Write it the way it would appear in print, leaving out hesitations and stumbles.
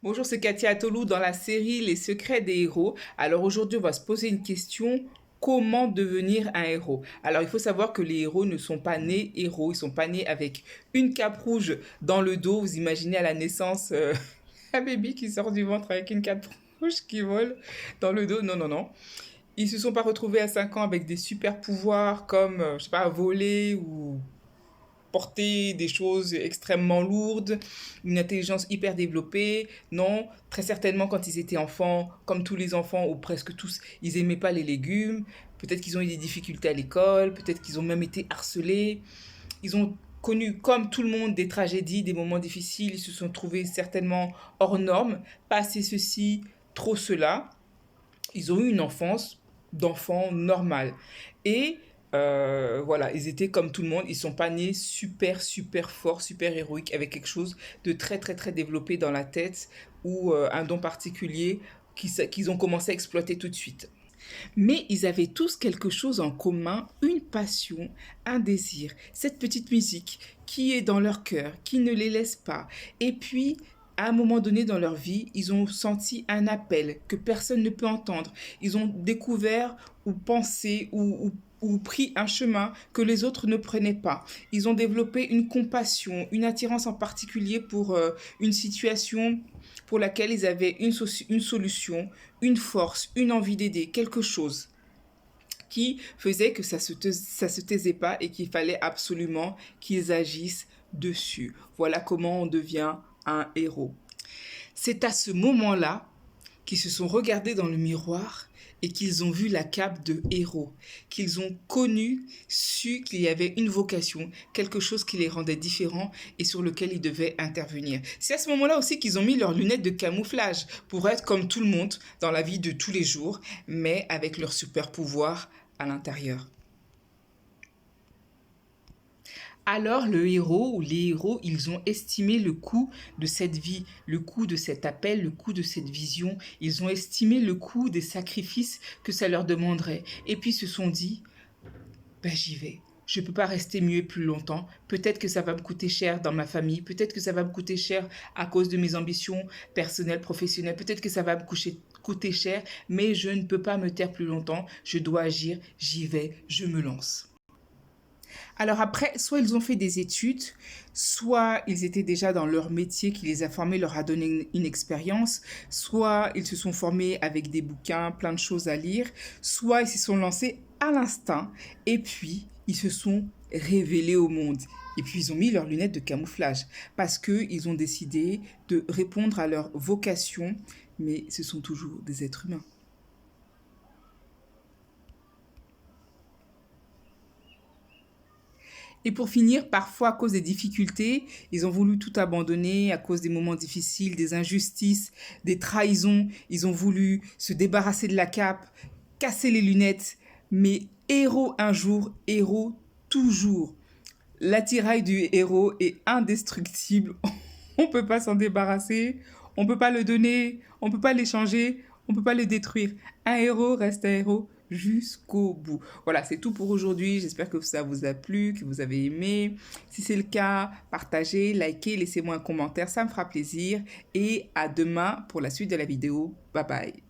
Bonjour, c'est Katia Atolou dans la série Les secrets des héros. Alors aujourd'hui, on va se poser une question. Comment devenir un héros? Alors il faut savoir que les héros ne sont pas nés héros, ils sont pas nés avec une cape rouge dans le dos. Vous imaginez à la naissance un bébé qui sort du ventre avec une cape rouge qui vole dans le dos. Non, non, non. Ils se sont pas retrouvés à 5 ans avec des super pouvoirs comme, je sais pas, voler ou porter des choses extrêmement lourdes, une intelligence hyper développée. Non, très certainement quand ils étaient enfants, comme tous les enfants ou presque tous, ils aimaient pas les légumes. Peut-être qu'ils ont eu des difficultés à l'école, peut-être qu'ils ont même été harcelés. Ils ont connu, comme tout le monde, des tragédies, des moments difficiles. Ils se sont trouvés certainement hors normes, pas assez ceci, trop cela. Ils ont eu une enfance d'enfants normale. Et voilà, ils étaient comme tout le monde, ils sont pas nés super, super forts, super héroïques, avec quelque chose de très, très, très développé dans la tête ou un don particulier qu'ils ont commencé à exploiter tout de suite. Mais ils avaient tous quelque chose en commun, une passion, un désir, cette petite musique qui est dans leur cœur, qui ne les laisse pas. Et puis, à un moment donné dans leur vie, ils ont senti un appel que personne ne peut entendre. Ils ont découvert ou pensé ou pris un chemin que les autres ne prenaient pas. Ils ont développé une compassion, une attirance en particulier pour une situation pour laquelle ils avaient une solution, une force, une envie d'aider, quelque chose qui faisait que ça se taisait pas et qu'il fallait absolument qu'ils agissent dessus. Voilà comment on devient un héros. C'est à ce moment-là qu'ils se sont regardés dans le miroir et qu'ils ont vu la cape de héros, qu'ils ont connu, su qu'il y avait une vocation, quelque chose qui les rendait différents et sur lequel ils devaient intervenir. C'est à ce moment-là aussi qu'ils ont mis leurs lunettes de camouflage pour être comme tout le monde dans la vie de tous les jours, mais avec leur super pouvoir à l'intérieur. Alors le héros ou les héros, ils ont estimé le coût de cette vie, le coût de cet appel, le coût de cette vision. Ils ont estimé le coût des sacrifices que ça leur demanderait. Et puis se sont dit, ben j'y vais. Je ne peux pas rester muet plus longtemps. Peut-être que ça va me coûter cher dans ma famille. Peut-être que ça va me coûter cher à cause de mes ambitions personnelles, professionnelles. Peut-être que ça va me coûter cher, mais je ne peux pas me taire plus longtemps. Je dois agir. J'y vais. Je me lance. Alors après, soit ils ont fait des études, soit ils étaient déjà dans leur métier qui les a formés, leur a donné une expérience, soit ils se sont formés avec des bouquins, plein de choses à lire, soit ils se sont lancés à l'instinct et puis ils se sont révélés au monde. Et puis ils ont mis leurs lunettes de camouflage parce qu'ils ont décidé de répondre à leur vocation, mais ce sont toujours des êtres humains. Et pour finir, parfois à cause des difficultés, ils ont voulu tout abandonner à cause des moments difficiles, des injustices, des trahisons. Ils ont voulu se débarrasser de la cape, casser les lunettes. Mais héros un jour, héros toujours. L'attirail du héros est indestructible. On ne peut pas s'en débarrasser, on ne peut pas le donner, on ne peut pas l'échanger, on ne peut pas le détruire. Un héros reste un héros jusqu'au bout. Voilà, c'est tout pour aujourd'hui. J'espère que ça vous a plu, que vous avez aimé. Si c'est le cas, partagez, likez, laissez-moi un commentaire, ça me fera plaisir. Et à demain pour la suite de la vidéo. Bye bye.